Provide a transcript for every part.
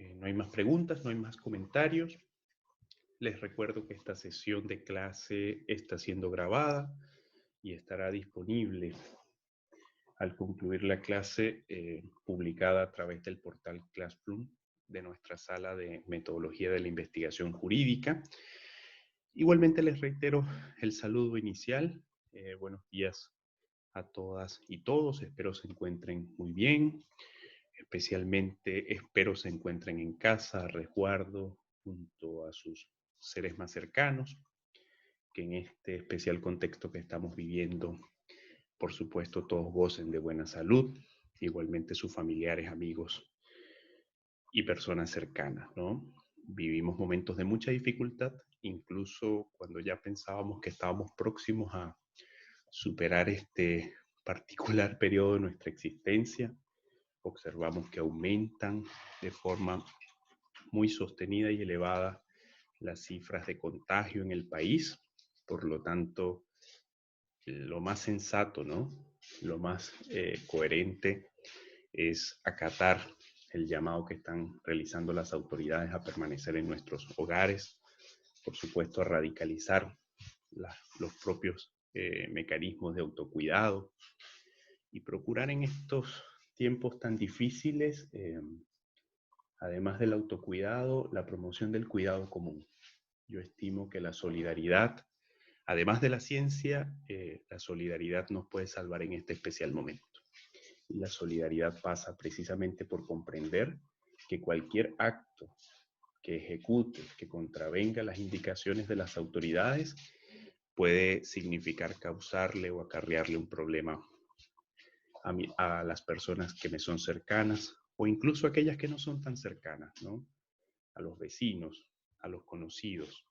No hay más preguntas, no hay más comentarios. Les recuerdo que esta sesión de clase está siendo grabada y estará disponible al concluir la clase, publicada a través del portal Classroom de nuestra sala de metodología de la investigación jurídica. Igualmente les reitero el saludo inicial. Buenos días a todas y todos. Espero se encuentren muy bien. Especialmente espero se encuentren en casa, a resguardo, junto a sus seres más cercanos, que en este especial contexto que estamos viviendo, por supuesto, todos gocen de buena salud, igualmente sus familiares, amigos y personas cercanas, ¿no? Vivimos momentos de mucha dificultad, incluso cuando ya pensábamos que estábamos próximos a superar este particular periodo de nuestra existencia. Observamos que aumentan de forma muy sostenida y elevada las cifras de contagio en el país. Por lo tanto, lo más sensato, ¿no? Lo más coherente es acatar el llamado que están realizando las autoridades a permanecer en nuestros hogares, por supuesto a radicalizar los propios mecanismos de autocuidado y procurar en estos tiempos tan difíciles, además del autocuidado, la promoción del cuidado común. Yo estimo que la solidaridad, además de la ciencia, la solidaridad nos puede salvar en este especial momento. Y la solidaridad pasa precisamente por comprender que cualquier acto que ejecute, que contravenga las indicaciones de las autoridades, puede significar causarle o acarrearle un problema a las personas que me son cercanas o incluso a aquellas que no son tan cercanas, ¿no? A los vecinos, a los conocidos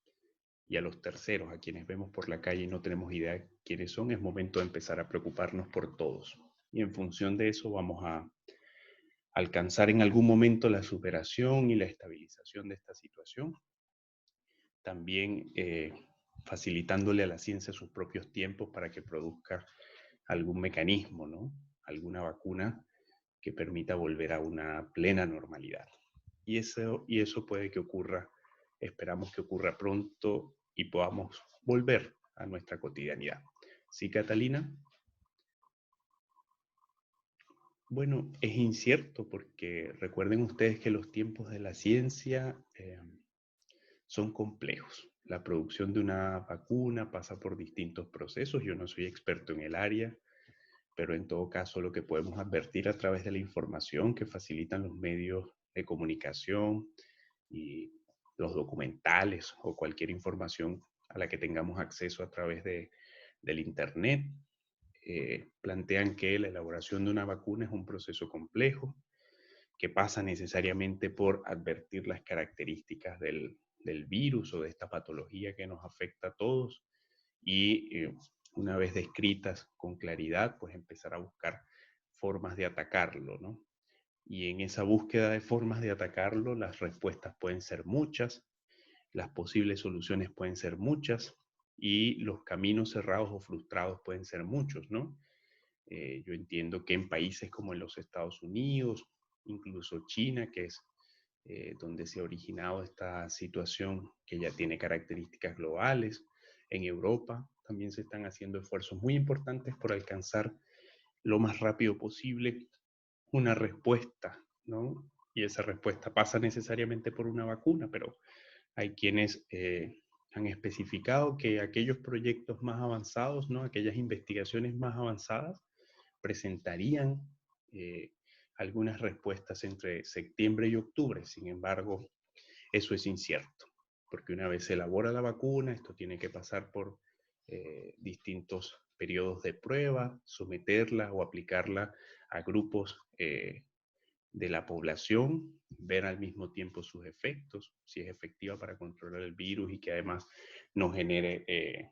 y a los terceros, a quienes vemos por la calle y no tenemos idea de quiénes son. Es momento de empezar a preocuparnos por todos. Y en función de eso vamos a alcanzar en algún momento la superación y la estabilización de esta situación. También facilitándole a la ciencia sus propios tiempos para que produzca algún mecanismo, ¿no? Alguna vacuna que permita volver a una plena normalidad. Y eso puede que ocurra, esperamos que ocurra pronto y podamos volver a nuestra cotidianidad. ¿Sí, Catalina? Bueno, es incierto porque recuerden ustedes que los tiempos de la ciencia son complejos. La producción de una vacuna pasa por distintos procesos. Yo no soy experto en el área, pero en todo caso lo que podemos advertir a través de la información que facilitan los medios de comunicación y los documentales o cualquier información a la que tengamos acceso a través del Internet, plantean que la elaboración de una vacuna es un proceso complejo que pasa necesariamente por advertir las características del virus o de esta patología que nos afecta a todos y una vez descritas con claridad, pues empezar a buscar formas de atacarlo, ¿no? Y en esa búsqueda de formas de atacarlo, las respuestas pueden ser muchas, las posibles soluciones pueden ser muchas y los caminos cerrados o frustrados pueden ser muchos, ¿no? Yo entiendo que en países como en los Estados Unidos, incluso China, que es donde se ha originado esta situación que ya tiene características globales, en Europa también se están haciendo esfuerzos muy importantes por alcanzar lo más rápido posible una respuesta, ¿no? Y esa respuesta pasa necesariamente por una vacuna, pero hay quienes han especificado que aquellos proyectos más avanzados, ¿no? Aquellas investigaciones más avanzadas, presentarían eh, algunas respuestas entre septiembre y octubre. Sin embargo, eso es incierto, porque una vez se elabora la vacuna, esto tiene que pasar por distintos periodos de prueba, someterla o aplicarla a grupos de la población, ver al mismo tiempo sus efectos, si es efectiva para controlar el virus y que además no genere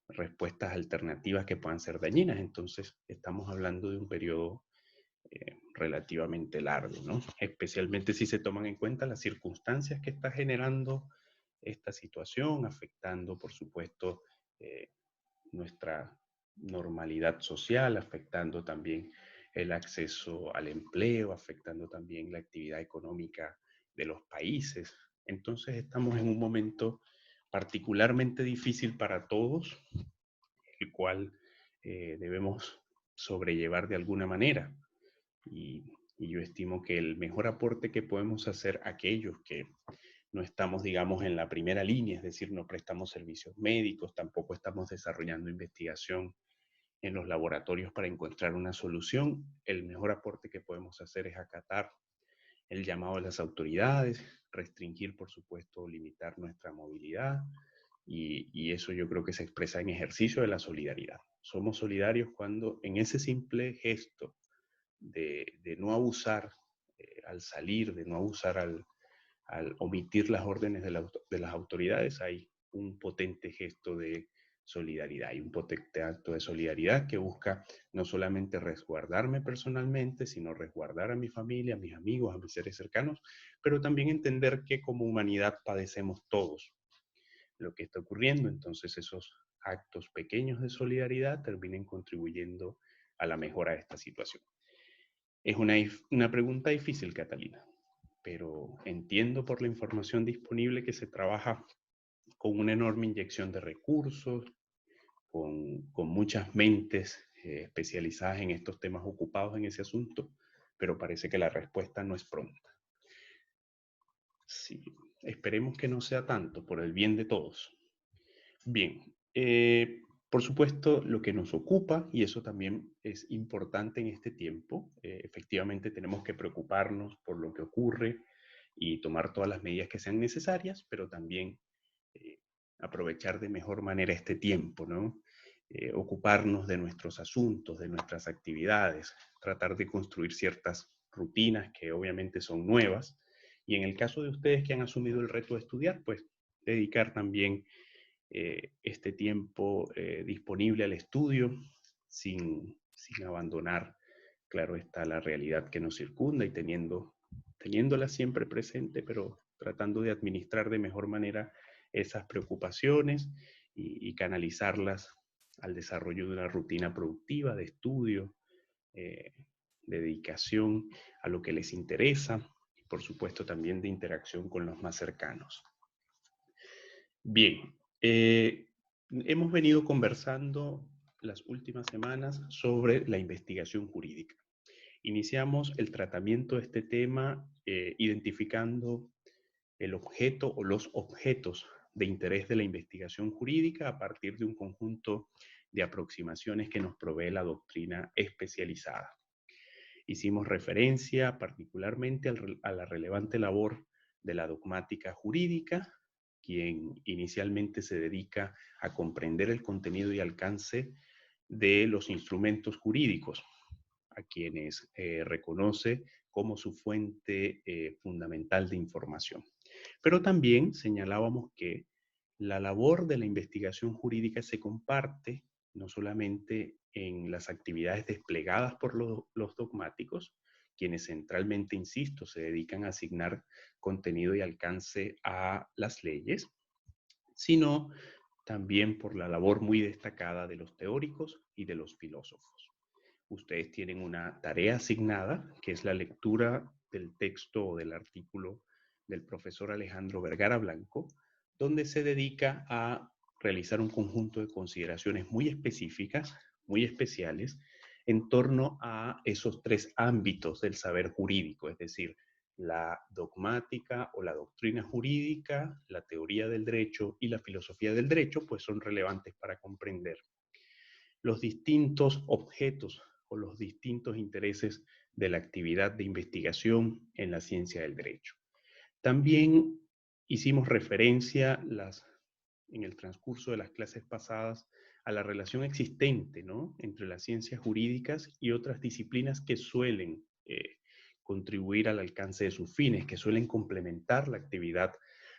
respuestas alternativas que puedan ser dañinas. Entonces, estamos hablando de un periodo relativamente largo, ¿no? Especialmente si se toman en cuenta las circunstancias que está generando esta situación, afectando, por supuesto, nuestra normalidad social, afectando también el acceso al empleo, afectando también la actividad económica de los países. Entonces estamos en un momento particularmente difícil para todos, el cual debemos sobrellevar de alguna manera. Y yo estimo que el mejor aporte que podemos hacer aquellos que no estamos, digamos, en la primera línea, es decir, no prestamos servicios médicos, tampoco estamos desarrollando investigación en los laboratorios para encontrar una solución, el mejor aporte que podemos hacer es acatar el llamado de las autoridades, restringir, por supuesto, limitar nuestra movilidad, y eso yo creo que se expresa en ejercicio de la solidaridad. Somos solidarios cuando en ese simple gesto de no abusar al salir, de no abusar al omitir las órdenes de las autoridades, hay un potente gesto de solidaridad y un potente acto de solidaridad que busca no solamente resguardarme personalmente, sino resguardar a mi familia, a mis amigos, a mis seres cercanos, pero también entender que como humanidad padecemos todos lo que está ocurriendo. Entonces esos actos pequeños de solidaridad terminen contribuyendo a la mejora de esta situación. Es una pregunta difícil, Catalina, pero entiendo por la información disponible que se trabaja con una enorme inyección de recursos, con muchas mentes especializadas en estos temas ocupados en ese asunto, pero parece que la respuesta no es pronta. Sí, esperemos que no sea tanto, por el bien de todos. Bien, por supuesto, lo que nos ocupa, y eso también es importante en este tiempo, efectivamente tenemos que preocuparnos por lo que ocurre y tomar todas las medidas que sean necesarias, pero también aprovechar de mejor manera este tiempo, ¿no? Ocuparnos de nuestros asuntos, de nuestras actividades, tratar de construir ciertas rutinas que obviamente son nuevas, y en el caso de ustedes que han asumido el reto de estudiar, pues dedicar también este tiempo disponible al estudio sin abandonar, claro está, la realidad que nos circunda y teniéndola siempre presente, pero tratando de administrar de mejor manera esas preocupaciones y canalizarlas al desarrollo de una rutina productiva de estudio, eh, de dedicación a lo que les interesa y por supuesto también de interacción con los más cercanos. Bien, hemos venido conversando las últimas semanas sobre la investigación jurídica. Iniciamos el tratamiento de este tema identificando el objeto o los objetos de interés de la investigación jurídica a partir de un conjunto de aproximaciones que nos provee la doctrina especializada. Hicimos referencia particularmente a la relevante labor de la dogmática jurídica, quien inicialmente se dedica a comprender el contenido y alcance de los instrumentos jurídicos, a quienes reconoce como su fuente fundamental de información. Pero también señalábamos que la labor de la investigación jurídica se comparte no solamente en las actividades desplegadas por los dogmáticos, quienes centralmente, insisto, se dedican a asignar contenido y alcance a las leyes, sino también por la labor muy destacada de los teóricos y de los filósofos. Ustedes tienen una tarea asignada, que es la lectura del texto o del artículo del profesor Alejandro Vergara Blanco, donde se dedica a realizar un conjunto de consideraciones muy específicas, muy especiales, en torno a esos tres ámbitos del saber jurídico, es decir, la dogmática o la doctrina jurídica, la teoría del derecho y la filosofía del derecho, pues son relevantes para comprender los distintos objetos o los distintos intereses de la actividad de investigación en la ciencia del derecho. También hicimos referencia en el transcurso de las clases pasadas a la relación existente, ¿no?, entre las ciencias jurídicas y otras disciplinas que suelen contribuir al alcance de sus fines, que suelen complementar la actividad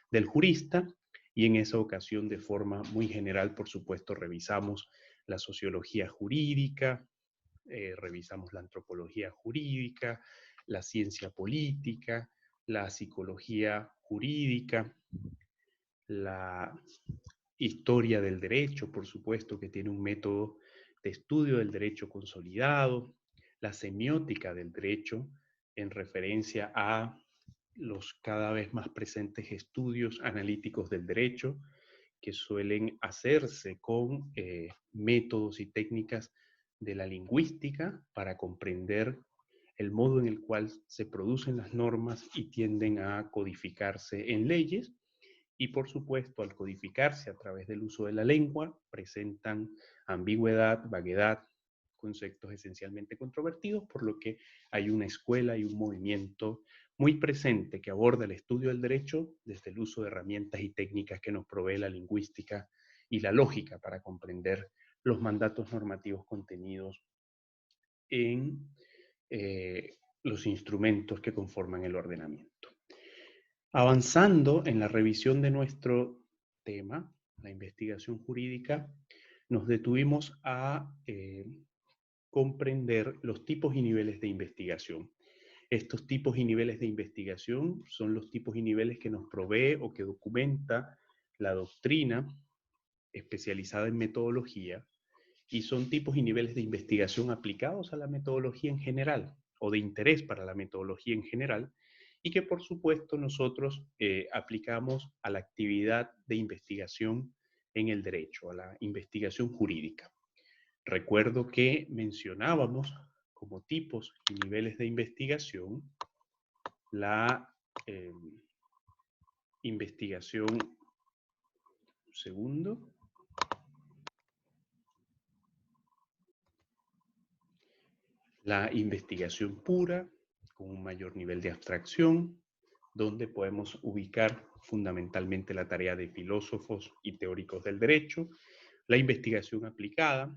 del jurista, y en esa ocasión, de forma muy general, por supuesto, revisamos la sociología jurídica, revisamos la antropología jurídica, la ciencia política, la psicología jurídica, la historia del derecho, por supuesto, que tiene un método de estudio del derecho consolidado, la semiótica del derecho en referencia a los cada vez más presentes estudios analíticos del derecho que suelen hacerse con métodos y técnicas de la lingüística para comprender el modo en el cual se producen las normas y tienden a codificarse en leyes. Y por supuesto, al codificarse a través del uso de la lengua, presentan ambigüedad, vaguedad, conceptos esencialmente controvertidos, por lo que hay una escuela y un movimiento muy presente que aborda el estudio del derecho desde el uso de herramientas y técnicas que nos provee la lingüística y la lógica para comprender los mandatos normativos contenidos en los instrumentos que conforman el ordenamiento. Avanzando en la revisión de nuestro tema, la investigación jurídica, nos detuvimos a comprender los tipos y niveles de investigación. Estos tipos y niveles de investigación son los tipos y niveles que nos provee o que documenta la doctrina especializada en metodología, y son tipos y niveles de investigación aplicados a la metodología en general o de interés para la metodología en general, y que por supuesto nosotros aplicamos a la actividad de investigación en el derecho, a la investigación jurídica. Recuerdo que mencionábamos como tipos y niveles de investigación la investigación, un segundo, la investigación pura, con un mayor nivel de abstracción, donde podemos ubicar fundamentalmente la tarea de filósofos y teóricos del derecho, la investigación aplicada,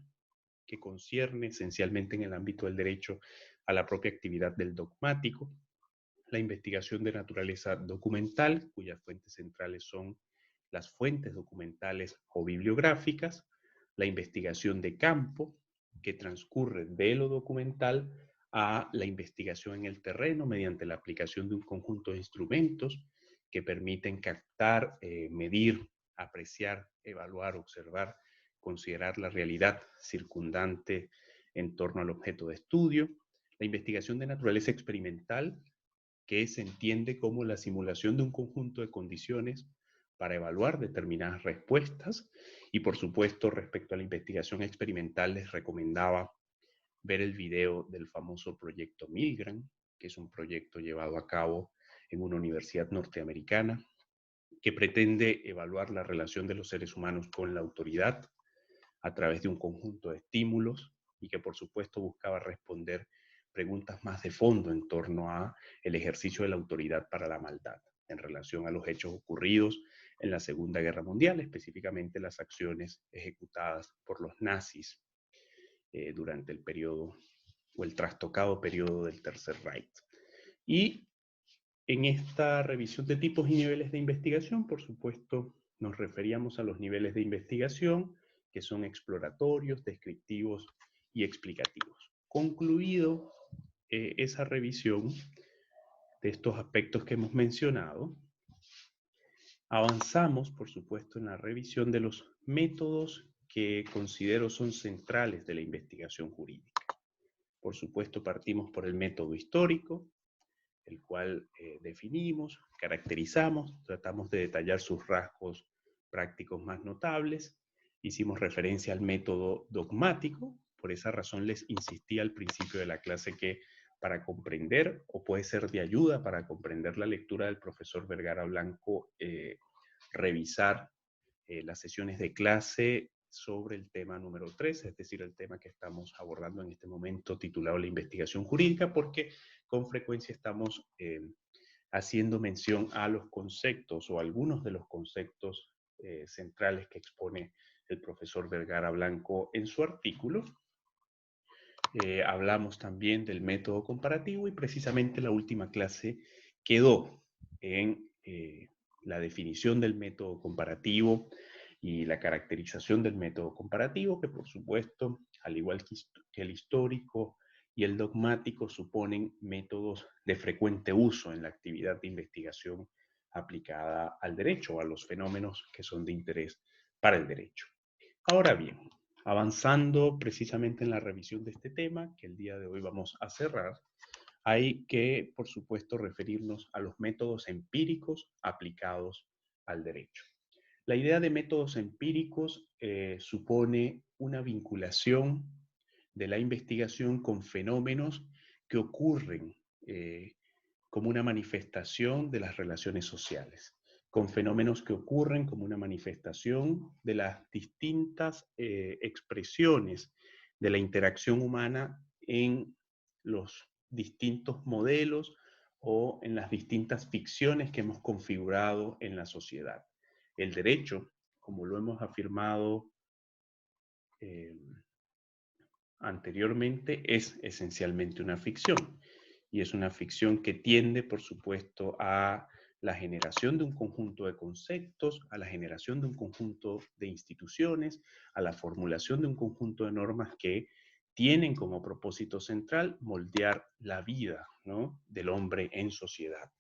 que concierne esencialmente en el ámbito del derecho a la propia actividad del dogmático, la investigación de naturaleza documental, cuyas fuentes centrales son las fuentes documentales o bibliográficas, la investigación de campo, que transcurre de lo documental a la investigación en el terreno mediante la aplicación de un conjunto de instrumentos que permiten captar, medir, apreciar, evaluar, observar, considerar la realidad circundante en torno al objeto de estudio, la investigación de naturaleza experimental, que se entiende como la simulación de un conjunto de condiciones para evaluar determinadas respuestas. Y por supuesto, respecto a la investigación experimental, les recomendaba ver el video del famoso proyecto Milgram, que es un proyecto llevado a cabo en una universidad norteamericana, que pretende evaluar la relación de los seres humanos con la autoridad a través de un conjunto de estímulos, y que por supuesto buscaba responder preguntas más de fondo en torno a el ejercicio de la autoridad para la maldad en relación a los hechos ocurridos en la Segunda Guerra Mundial, específicamente las acciones ejecutadas por los nazis durante el periodo o el trastocado periodo del Tercer Reich. Y en esta revisión de tipos y niveles de investigación, por supuesto, nos referíamos a los niveles de investigación que son exploratorios, descriptivos y explicativos. Concluido esa revisión de estos aspectos que hemos mencionado, avanzamos, por supuesto, en la revisión de los métodos que considero son centrales de la investigación jurídica. Por supuesto, partimos por el método histórico, el cual definimos, caracterizamos, tratamos de detallar sus rasgos prácticos más notables. Hicimos referencia al método dogmático, por esa razón les insistí al principio de la clase que para comprender, o puede ser de ayuda para comprender la lectura del profesor Vergara Blanco, revisar las sesiones de clase sobre el tema número 3, es decir, el tema que estamos abordando en este momento titulado La investigación jurídica, porque con frecuencia estamos haciendo mención a los conceptos o algunos de los conceptos centrales que expone el profesor Vergara Blanco en su artículo. Hablamos también del método comparativo, y precisamente la última clase quedó en la definición del método comparativo y la caracterización del método comparativo, que por supuesto, al igual que el histórico y el dogmático, suponen métodos de frecuente uso en la actividad de investigación aplicada al derecho o a los fenómenos que son de interés para el derecho. Ahora bien, avanzando precisamente en la revisión de este tema, que el día de hoy vamos a cerrar, hay que, por supuesto, referirnos a los métodos empíricos aplicados al derecho. La idea de métodos empíricos supone una vinculación de la investigación con fenómenos que ocurren como una manifestación de las relaciones sociales, con fenómenos que ocurren como una manifestación de las distintas expresiones de la interacción humana en los distintos modelos o en las distintas ficciones que hemos configurado en la sociedad. El derecho, como lo hemos afirmado anteriormente, es esencialmente una ficción. Y es una ficción que tiende, por supuesto, a la generación de un conjunto de conceptos, a la generación de un conjunto de instituciones, a la formulación de un conjunto de normas que tienen como propósito central moldear la vida, ¿no?, del hombre en sociedad.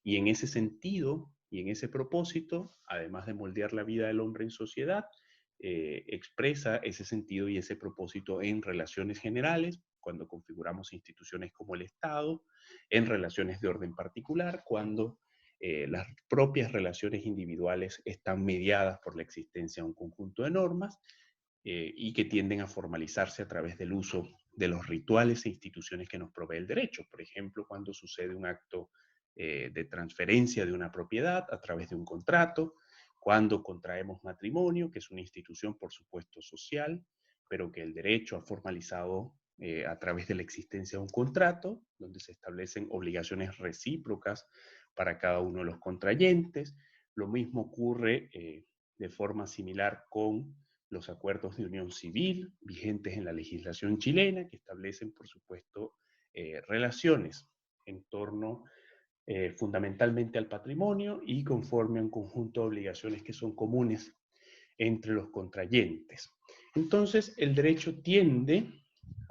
Y en ese sentido y en ese propósito, además de moldear la vida del hombre en sociedad, expresa ese sentido y ese propósito en relaciones generales, cuando configuramos instituciones como el Estado, en relaciones de orden particular, cuando las propias relaciones individuales están mediadas por la existencia de un conjunto de normas y que tienden a formalizarse a través del uso de los rituales e instituciones que nos provee el derecho. Por ejemplo, cuando sucede un acto de transferencia de una propiedad a través de un contrato, cuando contraemos matrimonio, que es una institución, por supuesto, social, pero que el derecho ha formalizado a través de la existencia de un contrato, donde se establecen obligaciones recíprocas para cada uno de los contrayentes. Lo mismo ocurre de forma similar con los acuerdos de unión civil vigentes en la legislación chilena, que establecen, por supuesto, relaciones en torno fundamentalmente al patrimonio y conforme a un conjunto de obligaciones que son comunes entre los contrayentes. Entonces, el derecho tiende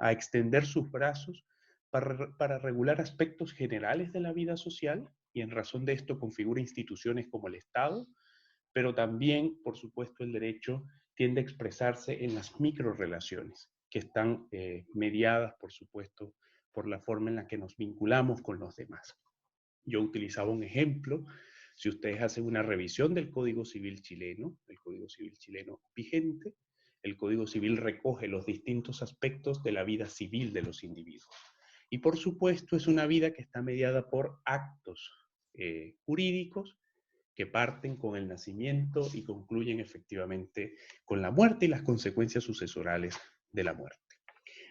a extender sus brazos para regular aspectos generales de la vida social y en razón de esto configura instituciones como el Estado, pero también, por supuesto, el derecho tiende a expresarse en las microrelaciones, que están mediadas, por supuesto, por la forma en la que nos vinculamos con los demás. Yo utilizaba un ejemplo. Si ustedes hacen una revisión del Código Civil chileno, el Código Civil chileno vigente, el Código Civil recoge los distintos aspectos de la vida civil de los individuos. Y por supuesto es una vida que está mediada por actos jurídicos que parten con el nacimiento y concluyen efectivamente con la muerte y las consecuencias sucesorales de la muerte.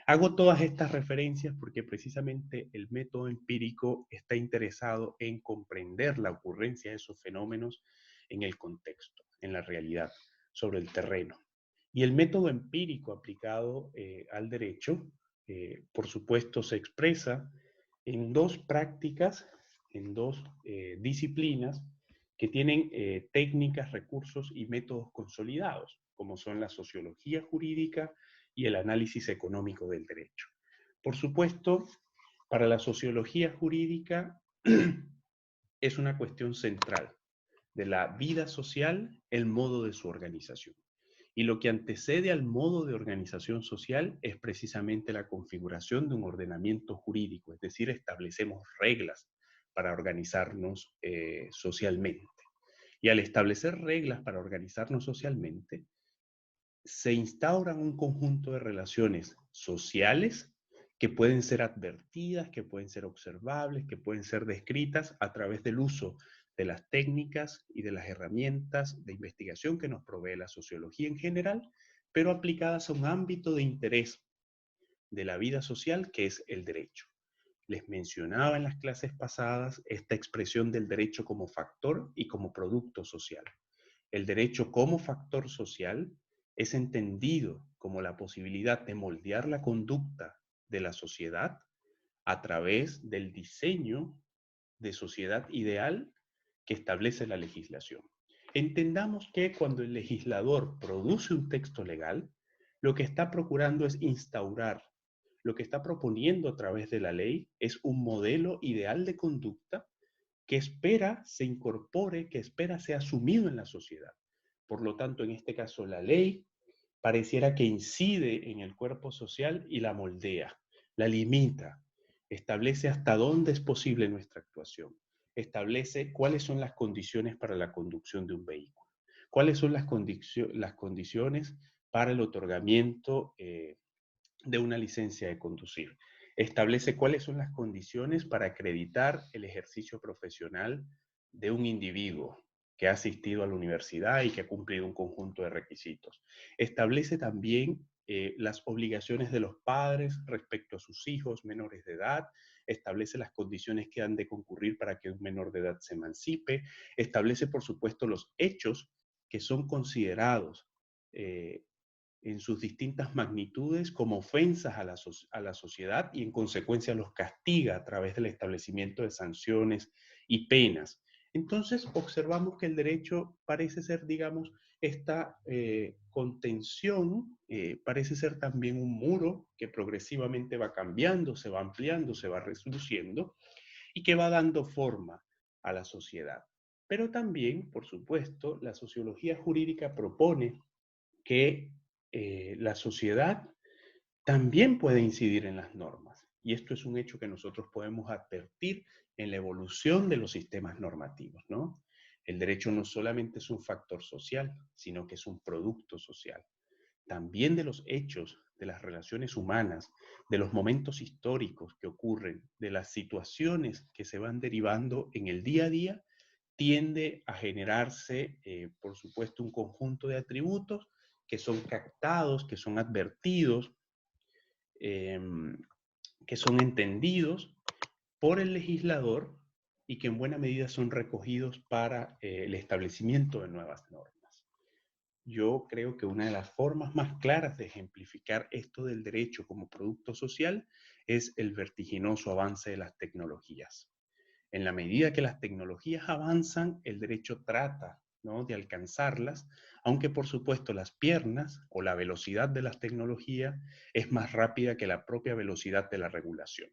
Hago todas estas referencias porque precisamente el método empírico está interesado en comprender la ocurrencia de esos fenómenos en el contexto, en la realidad, sobre el terreno. Y el método empírico aplicado al derecho, por supuesto, se expresa en dos prácticas, en dos disciplinas que tienen técnicas, recursos y métodos consolidados, como son la sociología jurídica y el análisis económico del derecho. Por supuesto, para la sociología jurídica es una cuestión central de la vida social, el modo de su organización. Y lo que antecede al modo de organización social es precisamente la configuración de un ordenamiento jurídico, es decir, establecemos reglas para organizarnos socialmente. Y al establecer reglas para organizarnos socialmente, se instauran un conjunto de relaciones sociales que pueden ser advertidas, que pueden ser observables, que pueden ser descritas a través del uso de las técnicas y de las herramientas de investigación que nos provee la sociología en general, pero aplicadas a un ámbito de interés de la vida social que es el derecho. Les mencionaba en las clases pasadas esta expresión del derecho como factor y como producto social. El derecho como factor social es entendido como la posibilidad de moldear la conducta de la sociedad a través del diseño de sociedad ideal que establece la legislación. Entendamos que cuando el legislador produce un texto legal, lo que está procurando es instaurar, lo que está proponiendo a través de la ley es un modelo ideal de conducta que espera se incorpore, que espera sea asumido en la sociedad. Por lo tanto, en este caso, la ley pareciera que incide en el cuerpo social y la moldea, la limita, establece hasta dónde es posible nuestra actuación, establece cuáles son las condiciones para la conducción de un vehículo, cuáles son las condiciones para el otorgamiento de una licencia de conducir, establece cuáles son las condiciones para acreditar el ejercicio profesional de un individuo que ha asistido a la universidad y que ha cumplido un conjunto de requisitos. Establece también las obligaciones de los padres respecto a sus hijos menores de edad, establece las condiciones que han de concurrir para que un menor de edad se emancipe, establece, por supuesto, los hechos que son considerados en sus distintas magnitudes como ofensas a la sociedad y en consecuencia los castiga a través del establecimiento de sanciones y penas. Entonces observamos que el derecho parece ser, digamos, esta contención, parece ser también un muro que progresivamente va cambiando, se va ampliando, se va reduciendo y que va dando forma a la sociedad. Pero también, por supuesto, la sociología jurídica propone que la sociedad también puede incidir en las normas. Y esto es un hecho que nosotros podemos advertir en la evolución de los sistemas normativos, ¿no? El derecho no solamente es un factor social, sino que es un producto social. También de los hechos, de las relaciones humanas, de los momentos históricos que ocurren, de las situaciones que se van derivando en el día a día, tiende a generarse, por supuesto, un conjunto de atributos que son captados, que son advertidos, eh, que son entendidos por el legislador y que en buena medida son recogidos para el establecimiento de nuevas normas. Yo creo que una de las formas más claras de ejemplificar esto del derecho como producto social es el vertiginoso avance de las tecnologías. En la medida que las tecnologías avanzan, el derecho trata, ¿no?, de alcanzarlas, aunque por supuesto las piernas o la velocidad de las tecnologías es más rápida que la propia velocidad de la regulación.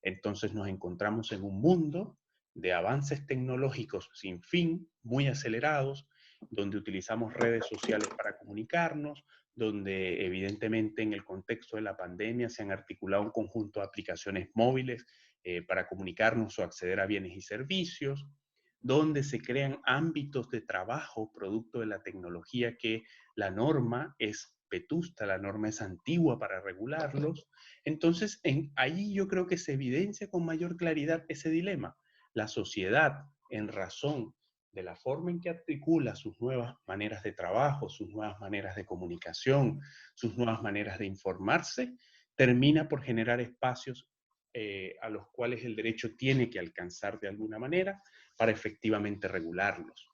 Entonces nos encontramos en un mundo de avances tecnológicos sin fin, muy acelerados, donde utilizamos redes sociales para comunicarnos, donde evidentemente en el contexto de la pandemia se han articulado un conjunto de aplicaciones móviles para comunicarnos o acceder a bienes y servicios, donde se crean ámbitos de trabajo producto de la tecnología que la norma es vetusta, la norma es antigua para regularlos. Entonces, ahí yo creo que se evidencia con mayor claridad ese dilema. La sociedad, en razón de la forma en que articula sus nuevas maneras de trabajo, sus nuevas maneras de comunicación, sus nuevas maneras de informarse, termina por generar espacios a los cuales el derecho tiene que alcanzar de alguna manera para efectivamente regularlos.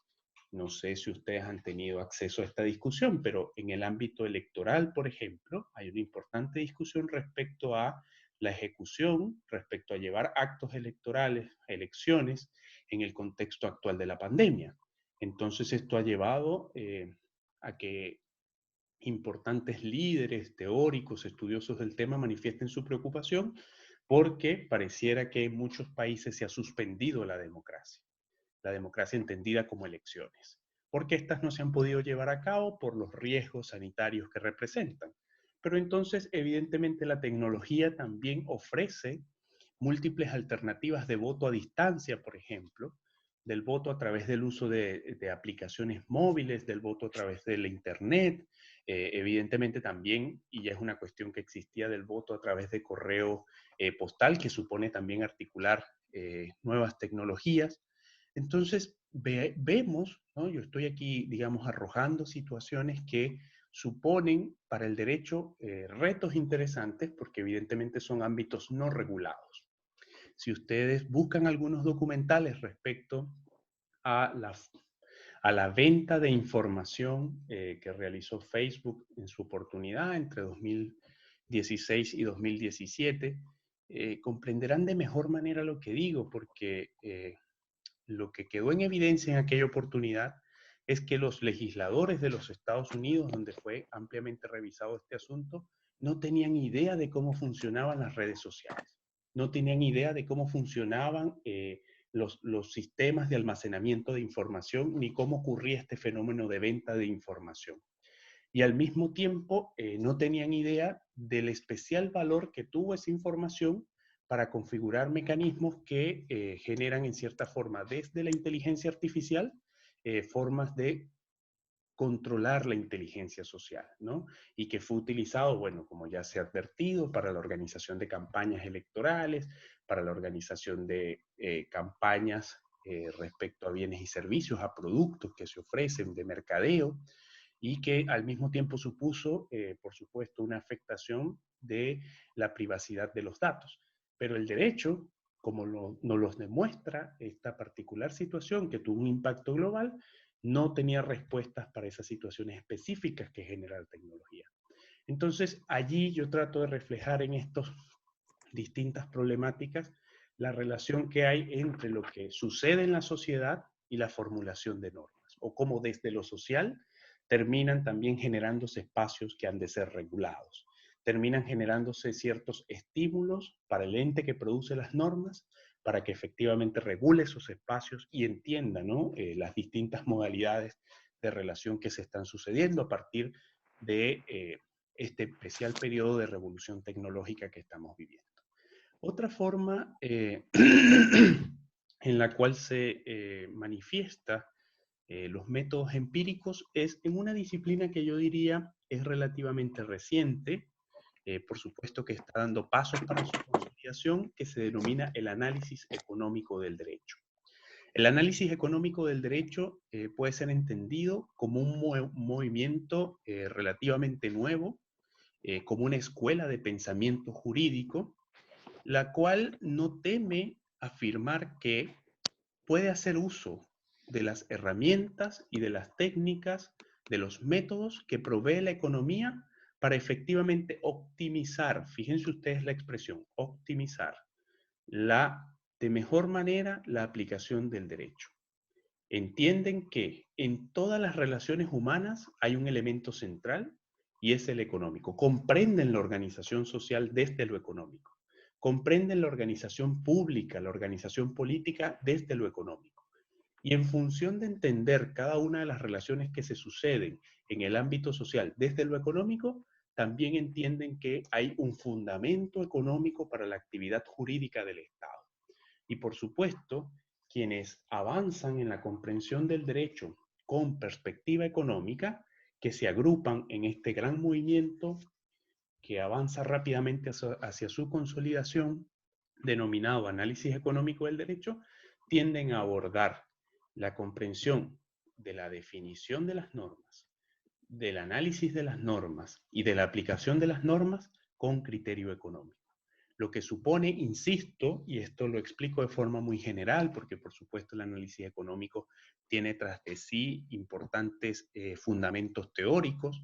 No sé si ustedes han tenido acceso a esta discusión, pero en el ámbito electoral, por ejemplo, hay una importante discusión respecto a la ejecución, respecto a llevar actos electorales, elecciones, en el contexto actual de la pandemia. Entonces esto ha llevado a que importantes líderes, teóricos, estudiosos del tema manifiesten su preocupación porque pareciera que en muchos países se ha suspendido la democracia entendida como elecciones, porque estas no se han podido llevar a cabo por los riesgos sanitarios que representan. Pero entonces, evidentemente, la tecnología también ofrece múltiples alternativas de voto a distancia, por ejemplo, del voto a través del uso de aplicaciones móviles, del voto a través de la Internet, evidentemente también, y ya es una cuestión que existía, del voto a través de correo postal, que supone también articular nuevas tecnologías. Entonces, vemos, ¿no? Yo estoy aquí, digamos, arrojando situaciones que suponen para el derecho retos interesantes porque evidentemente son ámbitos no regulados. Si ustedes buscan algunos documentales respecto a la venta de información que realizó Facebook en su oportunidad entre 2016 y 2017, comprenderán de mejor manera lo que digo, porque lo que quedó en evidencia en aquella oportunidad es que los legisladores de los Estados Unidos, donde fue ampliamente revisado este asunto, no tenían idea de cómo funcionaban las redes sociales, no tenían idea de cómo funcionaban los sistemas de almacenamiento de información, ni cómo ocurría este fenómeno de venta de información. Y al mismo tiempo no tenían idea del especial valor que tuvo esa información para configurar mecanismos que generan en cierta forma desde la inteligencia artificial formas de controlar la inteligencia social, ¿no? Y que fue utilizado, bueno, como ya se ha advertido, para la organización de campañas electorales, para la organización de campañas respecto a bienes y servicios, a productos que se ofrecen de mercadeo, y que al mismo tiempo supuso, por supuesto, una afectación de la privacidad de los datos. Pero el derecho, como nos los demuestra esta particular situación que tuvo un impacto global, no tenía respuestas para esas situaciones específicas que genera la tecnología. Entonces, allí yo trato de reflejar en estas distintas problemáticas la relación que hay entre lo que sucede en la sociedad y la formulación de normas, o cómo desde lo social terminan también generándose espacios que han de ser regulados. Terminan generándose ciertos estímulos para el ente que produce las normas, para que efectivamente regule esos espacios y entienda, ¿no? Las distintas modalidades de relación que se están sucediendo a partir de este especial periodo de revolución tecnológica que estamos viviendo. Otra forma en la cual se manifiesta los métodos empíricos es en una disciplina que yo diría es relativamente reciente, por supuesto que está dando pasos para su consolidación, que se denomina el análisis económico del derecho. El análisis económico del derecho puede ser entendido como un movimiento relativamente nuevo, como una escuela de pensamiento jurídico, la cual no teme afirmar que puede hacer uso de las herramientas y de las técnicas, de los métodos que provee la economía para efectivamente optimizar, fíjense ustedes la expresión, optimizar de mejor manera la aplicación del derecho. Entienden que en todas las relaciones humanas hay un elemento central y es el económico. Comprenden la organización social desde lo económico. Comprenden la organización pública, la organización política desde lo económico. Y en función de entender cada una de las relaciones que se suceden en el ámbito social desde lo económico, también entienden que hay un fundamento económico para la actividad jurídica del Estado. Y por supuesto, quienes avanzan en la comprensión del derecho con perspectiva económica, que se agrupan en este gran movimiento que avanza rápidamente hacia su consolidación, denominado análisis económico del derecho, tienden a abordar la comprensión de la definición de las normas, del análisis de las normas y de la aplicación de las normas con criterio económico. Lo que supone, insisto, y esto lo explico de forma muy general, porque por supuesto el análisis económico tiene tras de sí importantes fundamentos teóricos,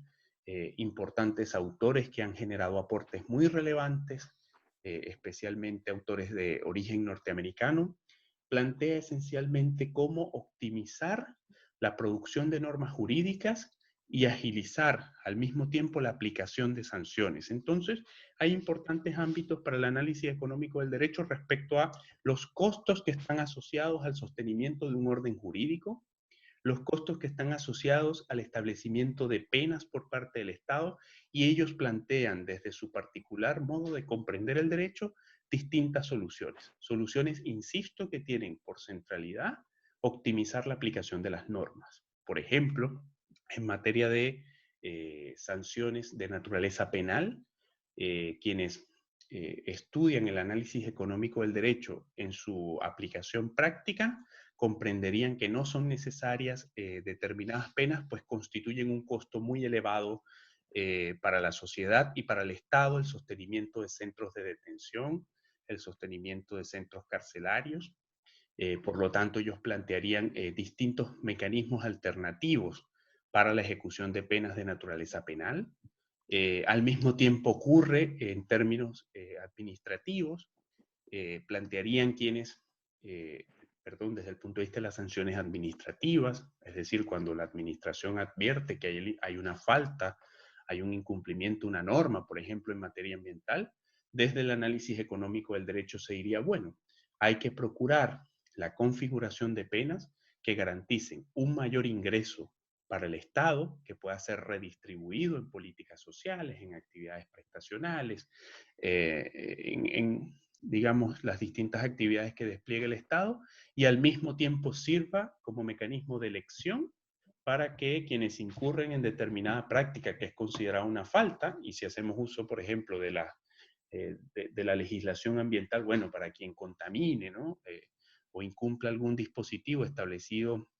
importantes autores que han generado aportes muy relevantes, especialmente autores de origen norteamericano, plantea esencialmente cómo optimizar la producción de normas jurídicas y agilizar al mismo tiempo la aplicación de sanciones. Entonces, hay importantes ámbitos para el análisis económico del derecho respecto a los costos que están asociados al sostenimiento de un orden jurídico, los costos que están asociados al establecimiento de penas por parte del Estado, y ellos plantean desde su particular modo de comprender el derecho distintas soluciones. Soluciones, insisto, que tienen por centralidad optimizar la aplicación de las normas. Por ejemplo, en materia de sanciones de naturaleza penal, quienes estudian el análisis económico del derecho en su aplicación práctica, comprenderían que no son necesarias determinadas penas, pues constituyen un costo muy elevado para la sociedad y para el Estado, el sostenimiento de centros de detención, el sostenimiento de centros carcelarios. Por lo tanto, ellos plantearían distintos mecanismos alternativos para la ejecución de penas de naturaleza penal. Al mismo tiempo ocurre en términos administrativos, plantearían quienes, perdón, desde el punto de vista de las sanciones administrativas, es decir, cuando la administración advierte que hay una falta, hay un incumplimiento, una norma, por ejemplo, en materia ambiental, desde el análisis económico del derecho se diría, bueno, hay que procurar la configuración de penas que garanticen un mayor ingreso para el Estado, que pueda ser redistribuido en políticas sociales, en actividades prestacionales, digamos, las distintas actividades que despliega el Estado y al mismo tiempo sirva como mecanismo de elección para que quienes incurren en determinada práctica que es considerada una falta, y si hacemos uso, por ejemplo, de la legislación ambiental, bueno, para quien contamine, ¿no? O incumpla algún dispositivo establecido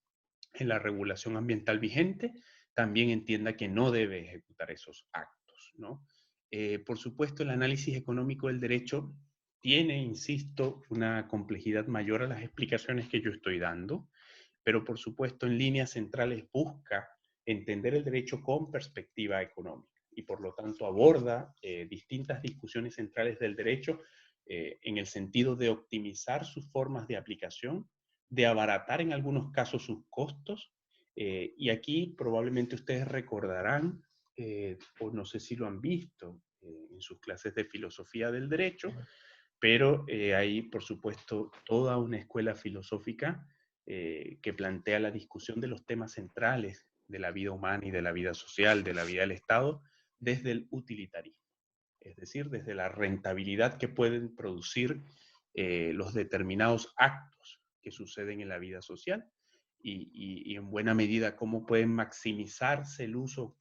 en la regulación ambiental vigente, también entienda que no debe ejecutar esos actos, ¿no? Por supuesto, el análisis económico del derecho tiene, insisto, una complejidad mayor a las explicaciones que yo estoy dando, pero por supuesto en líneas centrales busca entender el derecho con perspectiva económica y por lo tanto aborda distintas discusiones centrales del derecho en el sentido de optimizar sus formas de aplicación, de abaratar en algunos casos sus costos, y aquí probablemente ustedes recordarán, o no sé si lo han visto en sus clases de filosofía del derecho, pero hay, por supuesto, toda una escuela filosófica que plantea la discusión de los temas centrales de la vida humana y de la vida social, de la vida del Estado, desde el utilitarismo, es decir, desde la rentabilidad que pueden producir los determinados actos que suceden en la vida social y en buena medida cómo pueden maximizarse el uso,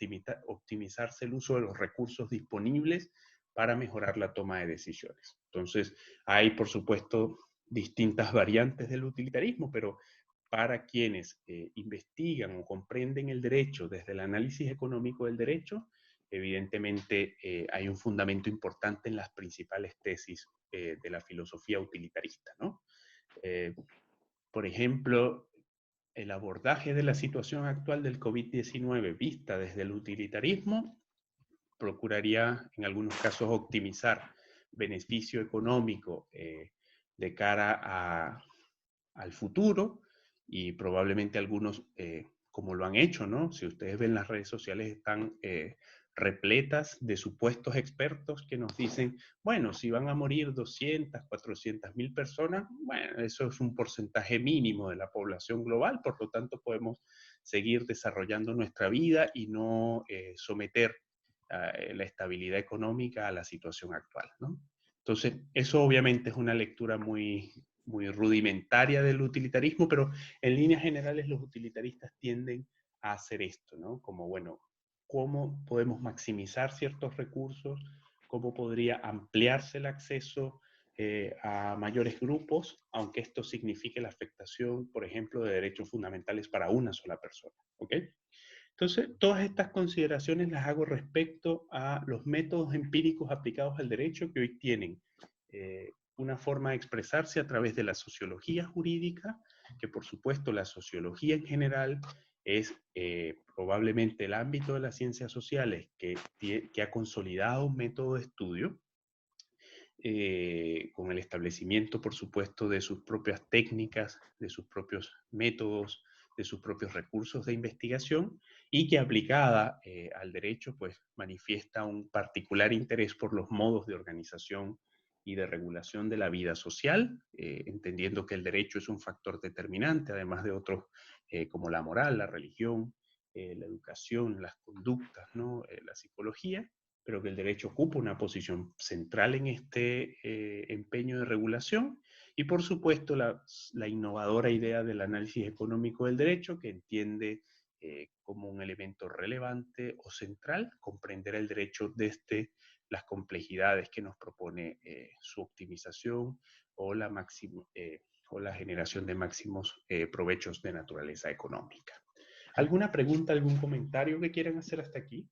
optimizarse el uso de los recursos disponibles para mejorar la toma de decisiones. Entonces, hay, por supuesto, distintas variantes del utilitarismo, pero para quienes investigan o comprenden el derecho desde el análisis económico del derecho, evidentemente hay un fundamento importante en las principales tesis de la filosofía utilitarista, ¿no? Por ejemplo, el abordaje de la situación actual del COVID-19 vista desde el utilitarismo procuraría en algunos casos optimizar beneficio económico de cara al futuro y probablemente algunos, como lo han hecho, ¿no? Si ustedes ven las redes sociales están repletas de supuestos expertos que nos dicen, bueno, si van a morir 200, 400.000 personas, bueno, eso es un porcentaje mínimo de la población global, por lo tanto podemos seguir desarrollando nuestra vida y no someter la estabilidad económica a la situación actual, ¿no? Entonces, eso obviamente es una lectura muy rudimentaria del utilitarismo, pero en líneas generales los utilitaristas tienden a hacer esto, ¿no? Como, bueno, ¿cómo podemos maximizar ciertos recursos? ¿Cómo podría ampliarse el acceso a mayores grupos, aunque esto signifique la afectación, por ejemplo, de derechos fundamentales para una sola persona? ¿Ok? Entonces, todas estas consideraciones las hago respecto a los métodos empíricos aplicados al derecho que hoy tienen una forma de expresarse a través de la sociología jurídica, que por supuesto la sociología en general es probablemente el ámbito de las ciencias sociales que ha consolidado un método de estudio con el establecimiento, por supuesto, de sus propias técnicas, de sus propios métodos, de sus propios recursos de investigación y que aplicada al derecho, pues manifiesta un particular interés por los modos de organización y de regulación de la vida social, entendiendo que el derecho es un factor determinante, además de otros como la moral, la religión, la educación, las conductas, ¿no? La psicología, pero que el derecho ocupa una posición central en este empeño de regulación y por supuesto la innovadora idea del análisis económico del derecho que entiende como un elemento relevante o central comprender el derecho desde las complejidades que nos propone su optimización o o la generación de máximos provechos de naturaleza económica. ¿Alguna pregunta, algún comentario que quieran hacer hasta aquí?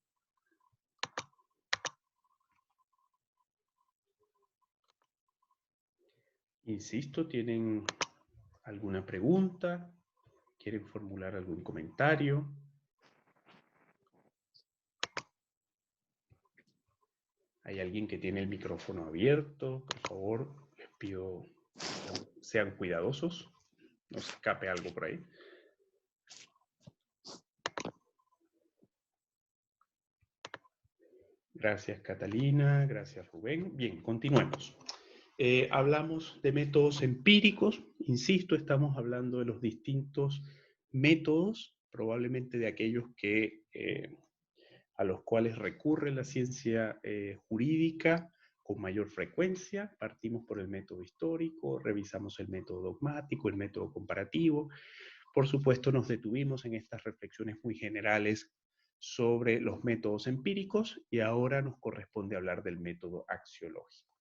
Insisto, ¿tienen alguna pregunta? ¿Quieren formular algún comentario? ¿Hay alguien que tiene el micrófono abierto? Por favor, les pido sean cuidadosos. No se escape algo por ahí. Gracias, Catalina. Gracias, Rubén. Bien, continuemos. Hablamos de métodos empíricos. Insisto, estamos hablando de los distintos métodos, probablemente de aquellos que, a los cuales recurre la ciencia jurídica con mayor frecuencia. Partimos por el método histórico, revisamos el método dogmático, el método comparativo. Por supuesto, nos detuvimos en estas reflexiones muy generales sobre los métodos empíricos y ahora nos corresponde hablar del método axiológico.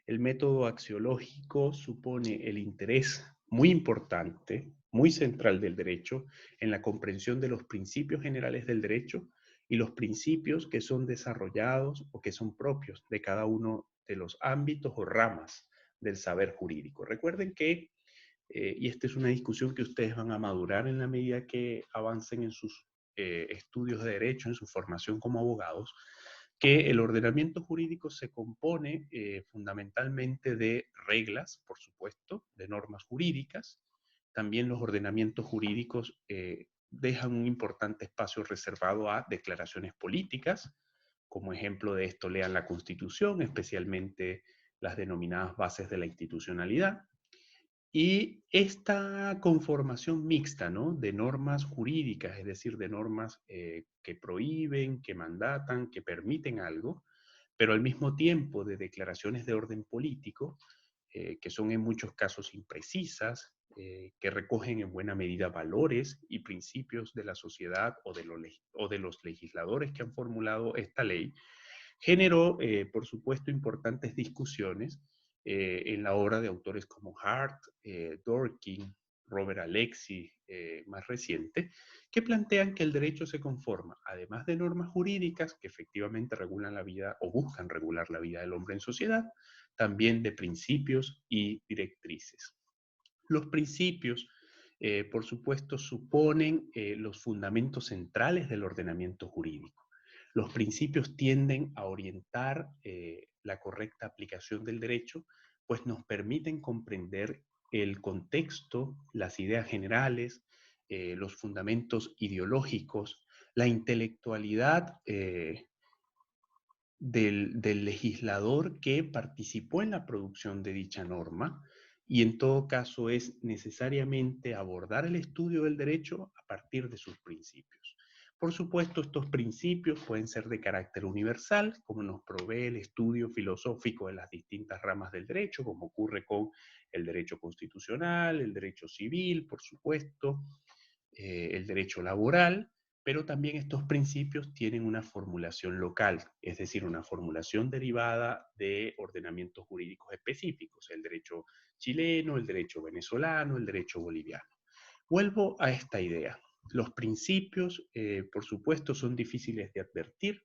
El método axiológico supone el interés muy importante, muy central del derecho en la comprensión de los principios generales del derecho y los principios que son desarrollados o que son propios de cada uno de los ámbitos o ramas del saber jurídico. Recuerden que, y esta es una discusión que ustedes van a madurar en la medida que avancen en sus estudios de derecho, en su formación como abogados, que el ordenamiento jurídico se compone fundamentalmente de reglas, por supuesto, de normas jurídicas. También los ordenamientos jurídicos dejan un importante espacio reservado a declaraciones políticas. Como ejemplo de esto, lean la Constitución, especialmente las denominadas bases de la institucionalidad. Y esta conformación mixta, ¿no?, de normas jurídicas, es decir, de normas que prohíben, que mandatan, que permiten algo, pero al mismo tiempo de declaraciones de orden político, que son en muchos casos imprecisas, que recogen en buena medida valores y principios de la sociedad o de los legisladores que han formulado esta ley, generó, por supuesto, importantes discusiones en la obra de autores como Hart, Dworkin, Robert Alexy, más reciente, que plantean que el derecho se conforma, además de normas jurídicas que efectivamente regulan la vida o buscan regular la vida del hombre en sociedad, también de principios y directrices. Los principios, por supuesto, suponen los fundamentos centrales del ordenamiento jurídico. Los principios tienden a orientar la correcta aplicación del derecho, pues nos permiten comprender el contexto, las ideas generales, los fundamentos ideológicos, la intelectualidad del legislador que participó en la producción de dicha norma, y en todo caso es necesariamente abordar el estudio del derecho a partir de sus principios. Por supuesto, estos principios pueden ser de carácter universal, como nos provee el estudio filosófico de las distintas ramas del derecho, como ocurre con el derecho constitucional, el derecho civil, por supuesto, el derecho laboral, pero también estos principios tienen una formulación local, es decir, una formulación derivada de ordenamientos jurídicos específicos, el derecho chileno, el derecho venezolano, el derecho boliviano. Vuelvo a esta idea. Los principios, por supuesto, son difíciles de advertir.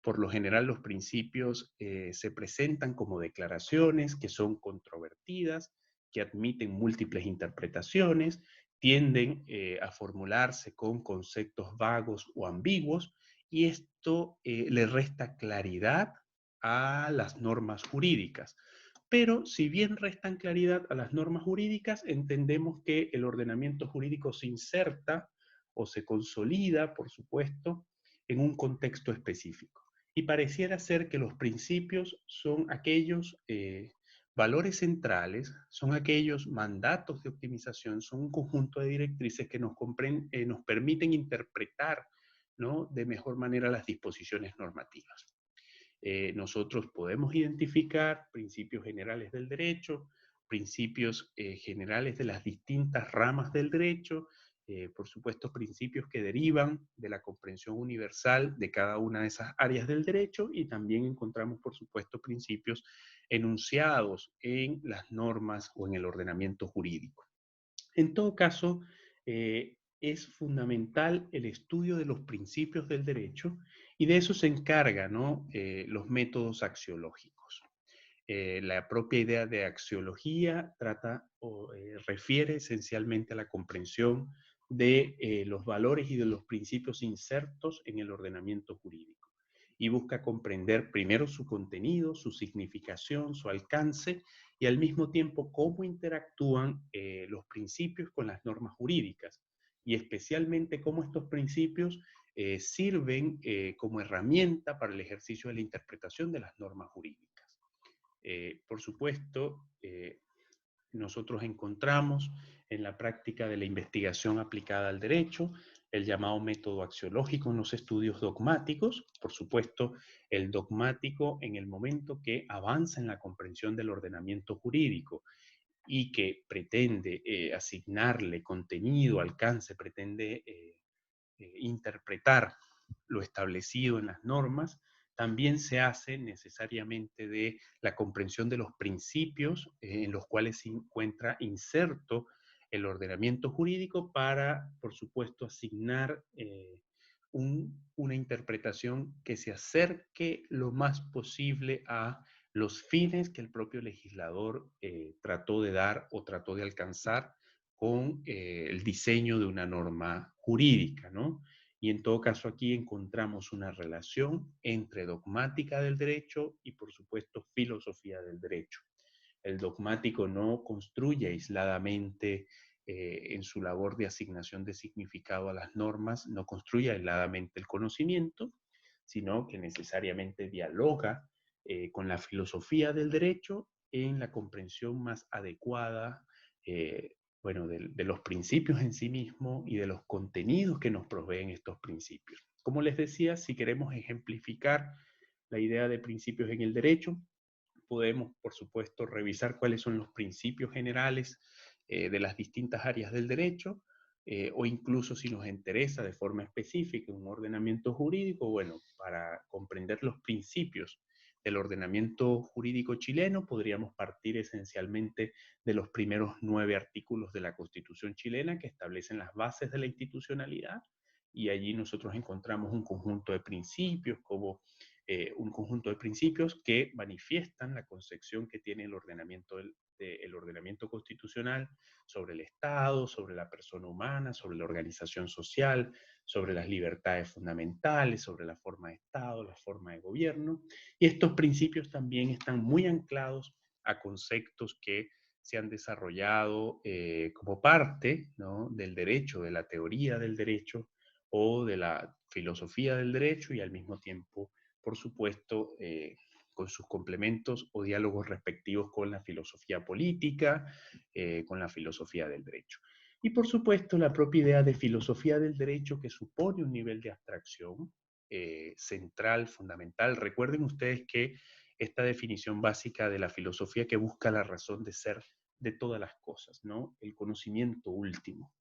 Por lo general, los principios se presentan como declaraciones que son controvertidas, que admiten múltiples interpretaciones, tienden a formularse con conceptos vagos o ambiguos, y esto le resta claridad a las normas jurídicas. Pero si bien restan claridad a las normas jurídicas, entendemos que el ordenamiento jurídico se inserta o se consolida, por supuesto, en un contexto específico. Y pareciera ser que los principios son aquellos valores centrales, son aquellos mandatos de optimización, son un conjunto de directrices que nos permiten interpretar, ¿no?, de mejor manera las disposiciones normativas. Nosotros podemos identificar principios generales del derecho, principios generales de las distintas ramas del derecho, por supuesto principios que derivan de la comprensión universal de cada una de esas áreas del derecho, y también encontramos, por supuesto, principios enunciados en las normas o en el ordenamiento jurídico. En todo caso, es fundamental el estudio de los principios del derecho, y de eso se encargan, ¿no?, los métodos axiológicos. La propia idea de axiología trata o refiere esencialmente a la comprensión de los valores y de los principios insertos en el ordenamiento jurídico, y busca comprender primero su contenido, su significación, su alcance, y al mismo tiempo cómo interactúan los principios con las normas jurídicas, y especialmente cómo estos principios sirven como herramienta para el ejercicio de la interpretación de las normas jurídicas. Por supuesto, nosotros encontramos en la práctica de la investigación aplicada al derecho, el llamado método axiológico en los estudios dogmáticos, por supuesto, el dogmático en el momento que avanza en la comprensión del ordenamiento jurídico y que pretende asignarle contenido, alcance, pretende interpretar lo establecido en las normas, también se hace necesariamente de la comprensión de los principios en los cuales se encuentra inserto el ordenamiento jurídico para, por supuesto, asignar una interpretación que se acerque lo más posible a los fines que el propio legislador trató de dar o trató de alcanzar con el diseño de una norma jurídica, ¿no? Y en todo caso aquí encontramos una relación entre dogmática del derecho y, por supuesto, filosofía del derecho. El dogmático no construye aisladamente en su labor de asignación de significado a las normas, no construye aisladamente el conocimiento, sino que necesariamente dialoga con la filosofía del derecho en la comprensión más adecuada bueno, de los principios en sí mismos y de los contenidos que nos proveen estos principios. Como les decía, si queremos ejemplificar la idea de principios en el derecho, podemos, por supuesto, revisar cuáles son los principios generales de las distintas áreas del derecho, o incluso si nos interesa de forma específica un ordenamiento jurídico, bueno, para comprender los principios del ordenamiento jurídico chileno, podríamos partir esencialmente de los primeros 9 artículos de la Constitución chilena que establecen las bases de la institucionalidad, y allí nosotros encontramos un conjunto de principios como un conjunto de principios que manifiestan la concepción que tiene el ordenamiento constitucional sobre el Estado, sobre la persona humana, sobre la organización social, sobre las libertades fundamentales, sobre la forma de Estado, la forma de gobierno. Y estos principios también están muy anclados a conceptos que se han desarrollado como parte, ¿no?, del derecho, de la teoría del derecho o de la filosofía del derecho, y al mismo tiempo, por supuesto, con sus complementos o diálogos respectivos con la filosofía política, con la filosofía del derecho. Y por supuesto, la propia idea de filosofía del derecho, que supone un nivel de abstracción central, fundamental. Recuerden ustedes que esta definición básica de la filosofía que busca la razón de ser de todas las cosas, ¿no? El conocimiento último.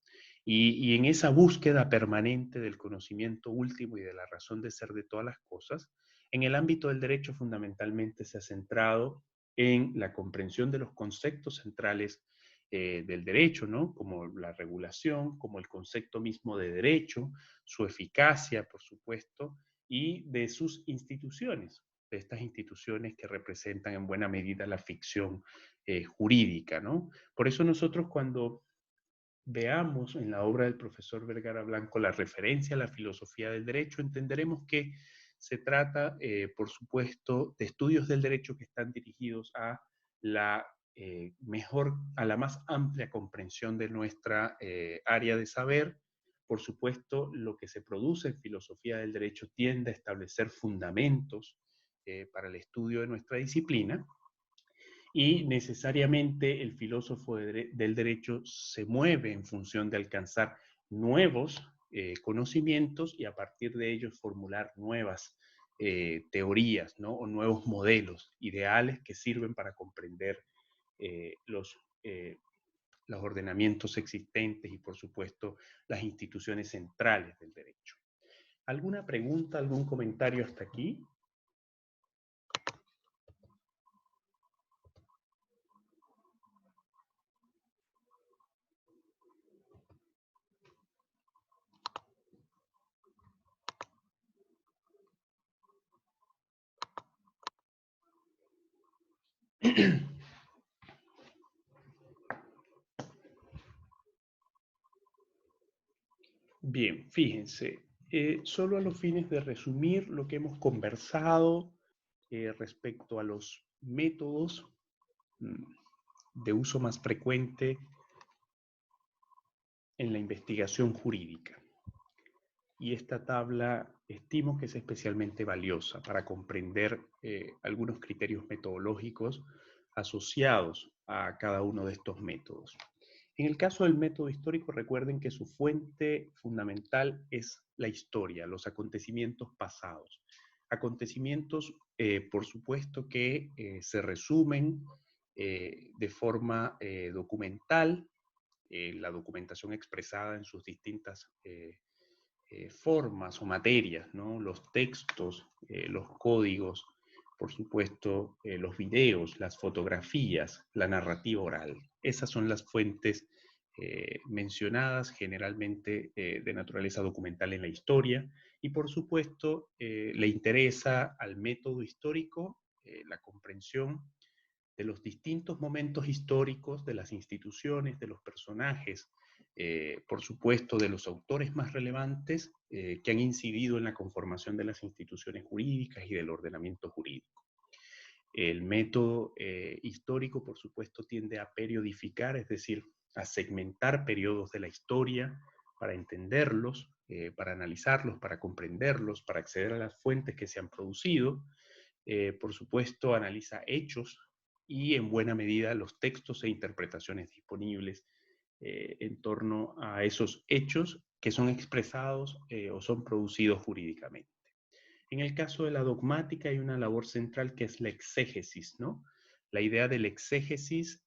Y en esa búsqueda permanente del conocimiento último y de la razón de ser de todas las cosas, en el ámbito del derecho fundamentalmente se ha centrado en la comprensión de los conceptos centrales del derecho, ¿no?, como la regulación, como el concepto mismo de derecho, su eficacia, por supuesto, y de sus instituciones, de estas instituciones que representan en buena medida la ficción jurídica, ¿no? Por eso nosotros cuando veamos en la obra del profesor Vergara Blanco la referencia a la filosofía del derecho, entenderemos que se trata, por supuesto, de estudios del derecho que están dirigidos a la a la más amplia comprensión de nuestra área de saber. Por supuesto, lo que se produce en filosofía del derecho tiende a establecer fundamentos para el estudio de nuestra disciplina, y necesariamente el filósofo del derecho se mueve en función de alcanzar nuevos conocimientos y a partir de ellos formular nuevas teorías, ¿no?, o nuevos modelos ideales que sirven para comprender los ordenamientos existentes y, por supuesto, las instituciones centrales del derecho. ¿Alguna pregunta, algún comentario hasta aquí? Bien, fíjense, solo a los fines de resumir lo que hemos conversado respecto a los métodos de uso más frecuente en la investigación jurídica. Y esta tabla estimo que es especialmente valiosa para comprender algunos criterios metodológicos asociados a cada uno de estos métodos. En el caso del método histórico, recuerden que su fuente fundamental es la historia, los acontecimientos pasados. Acontecimientos, por supuesto, que se resumen de forma documental, la documentación expresada en sus distintas formas o materias, ¿no? Los textos, los códigos, por supuesto, los videos, las fotografías, la narrativa oral. Esas son las fuentes mencionadas generalmente de naturaleza documental en la historia y por supuesto le interesa al método histórico la comprensión de los distintos momentos históricos, de las instituciones, de los personajes, por supuesto de los autores más relevantes que han incidido en la conformación de las instituciones jurídicas y del ordenamiento jurídico. El método histórico, por supuesto, tiende a periodificar, es decir, a segmentar periodos de la historia para entenderlos, para analizarlos, para comprenderlos, para acceder a las fuentes que se han producido. Por supuesto, analiza hechos y en buena medida los textos e interpretaciones disponibles en torno a esos hechos que son expresados o son producidos jurídicamente. En el caso de la dogmática hay una labor central que es la exégesis, ¿no? La idea del exégesis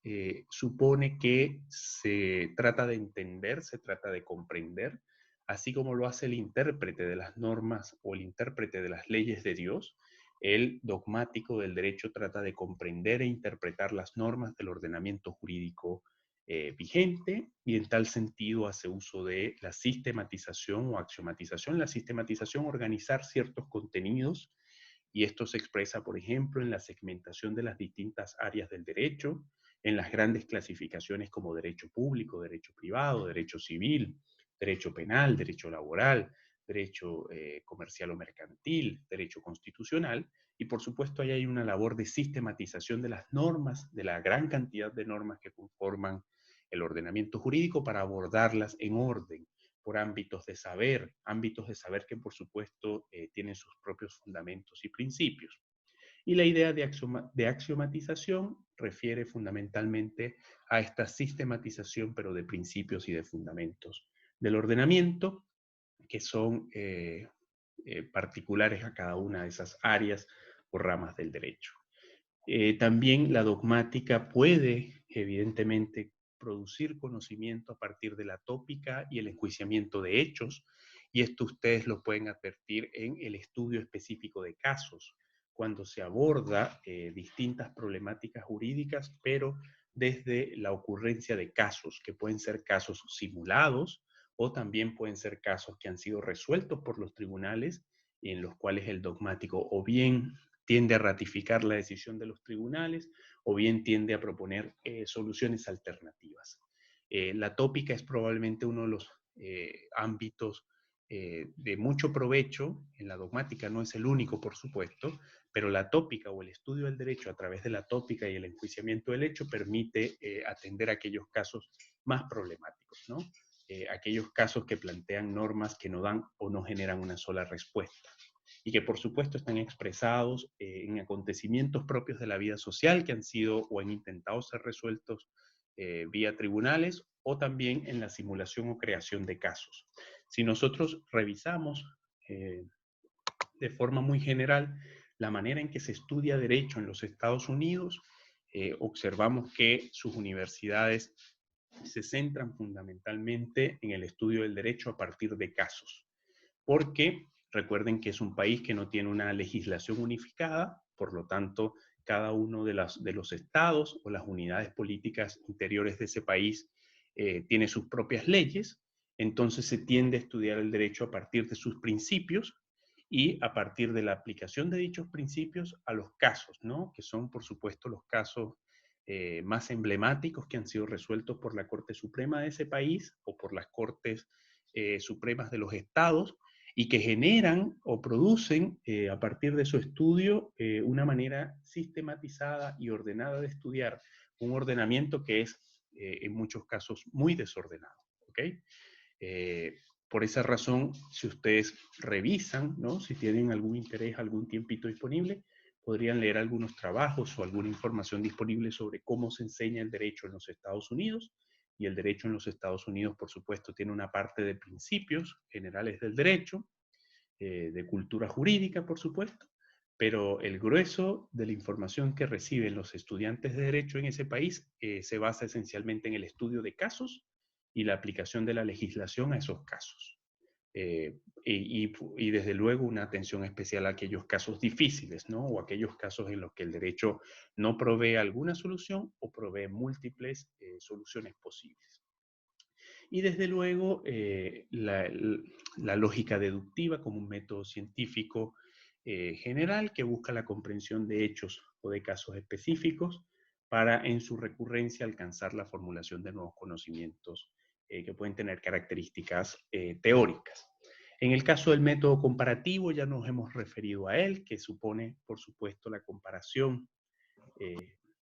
supone que se trata de entender, se trata de comprender, así como lo hace el intérprete de las normas o el intérprete de las leyes de Dios. El dogmático del derecho trata de comprender e interpretar las normas del ordenamiento jurídico vigente y en tal sentido hace uso de la sistematización o axiomatización. La sistematización, organizar ciertos contenidos y esto se expresa, por ejemplo, en la segmentación de las distintas áreas del derecho, en las grandes clasificaciones como derecho público, derecho privado, derecho civil, derecho penal, derecho laboral, derecho comercial o mercantil, derecho constitucional, y por supuesto ahí hay una labor de sistematización de las normas, de la gran cantidad de normas que conforman el ordenamiento jurídico para abordarlas en orden, por ámbitos de saber que por supuesto tienen sus propios fundamentos y principios. Y la idea de axiomatización refiere fundamentalmente a esta sistematización, pero de principios y de fundamentos del ordenamiento, que son particulares a cada una de esas áreas o ramas del derecho. También la dogmática puede, evidentemente, producir conocimiento a partir de la tópica y el enjuiciamiento de hechos, y esto ustedes lo pueden advertir en el estudio específico de casos, cuando se aborda distintas problemáticas jurídicas, pero desde la ocurrencia de casos, que pueden ser casos simulados o también pueden ser casos que han sido resueltos por los tribunales y en los cuales el dogmático o bien tiende a ratificar la decisión de los tribunales o bien tiende a proponer soluciones alternativas. La tópica es probablemente uno de los ámbitos de mucho provecho en la dogmática, no es el único, por supuesto, pero la tópica o el estudio del derecho a través de la tópica y el enjuiciamiento del hecho permite atender aquellos casos más problemáticos, ¿no? Aquellos casos que plantean normas que no dan o no generan una sola respuesta y que por supuesto están expresados en acontecimientos propios de la vida social que han sido o han intentado ser resueltos vía tribunales o también en la simulación o creación de casos. Si nosotros revisamos de forma muy general la manera en que se estudia derecho en los Estados Unidos, observamos que sus universidades se centran fundamentalmente en el estudio del derecho a partir de casos, porque recuerden que es un país que no tiene una legislación unificada, por lo tanto, cada uno de los estados o las unidades políticas interiores de ese país tiene sus propias leyes, entonces se tiende a estudiar el derecho a partir de sus principios y a partir de la aplicación de dichos principios a los casos, ¿no? Que son, por supuesto, los casos más emblemáticos que han sido resueltos por la Corte Suprema de ese país o por las Cortes Supremas de los estados y que generan o producen a partir de su estudio una manera sistematizada y ordenada de estudiar un ordenamiento que es en muchos casos muy desordenado. ¿Okay? Por esa razón, si ustedes revisan, ¿no? Si tienen algún interés, algún tiempito disponible, podrían leer algunos trabajos o alguna información disponible sobre cómo se enseña el derecho en los Estados Unidos y el derecho en los Estados Unidos, por supuesto, tiene una parte de principios generales del derecho, de cultura jurídica, por supuesto, pero el grueso de la información que reciben los estudiantes de derecho en ese país se basa esencialmente en el estudio de casos y la aplicación de la legislación a esos casos. Y desde luego una atención especial a aquellos casos difíciles, ¿no? O aquellos casos en los que el derecho no provee alguna solución o provee múltiples soluciones posibles. Y desde luego la lógica deductiva como un método científico general que busca la comprensión de hechos o de casos específicos para en su recurrencia alcanzar la formulación de nuevos conocimientos que pueden tener características teóricas. En el caso del método comparativo ya nos hemos referido a él, que supone, por supuesto, eh,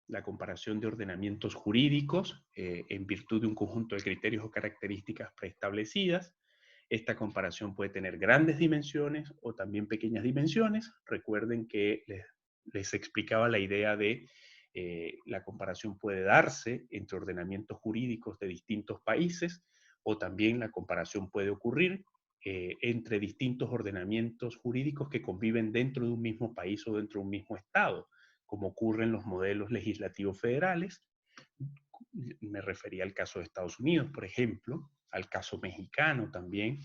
la comparación de ordenamientos jurídicos en virtud de un conjunto de criterios o características preestablecidas. Esta comparación puede tener grandes dimensiones o también pequeñas dimensiones. Recuerden que les explicaba la idea de la comparación puede darse entre ordenamientos jurídicos de distintos países o también la comparación puede ocurrir entre distintos ordenamientos jurídicos que conviven dentro de un mismo país o dentro de un mismo estado, como ocurre en los modelos legislativos federales. Me refería al caso de Estados Unidos, por ejemplo, al caso mexicano también,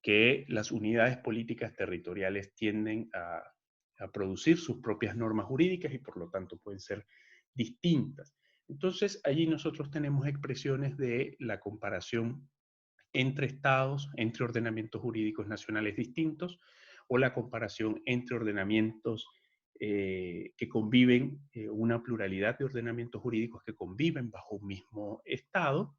que las unidades políticas territoriales tienden a producir sus propias normas jurídicas y por lo tanto pueden ser distintas. Entonces, allí nosotros tenemos expresiones de la comparación entre estados, entre ordenamientos jurídicos nacionales distintos, o la comparación entre ordenamientos que conviven, una pluralidad de ordenamientos jurídicos que conviven bajo un mismo estado.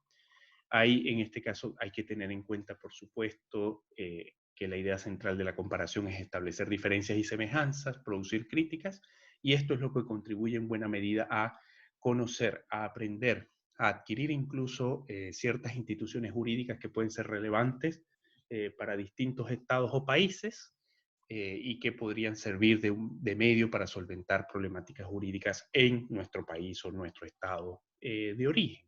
En este caso, hay que tener en cuenta, por supuesto, que la idea central de la comparación es establecer diferencias y semejanzas, producir críticas, y esto es lo que contribuye en buena medida a conocer, a aprender, a adquirir incluso ciertas instituciones jurídicas que pueden ser relevantes para distintos estados o países y que podrían servir de medio para solventar problemáticas jurídicas en nuestro país o nuestro estado de origen.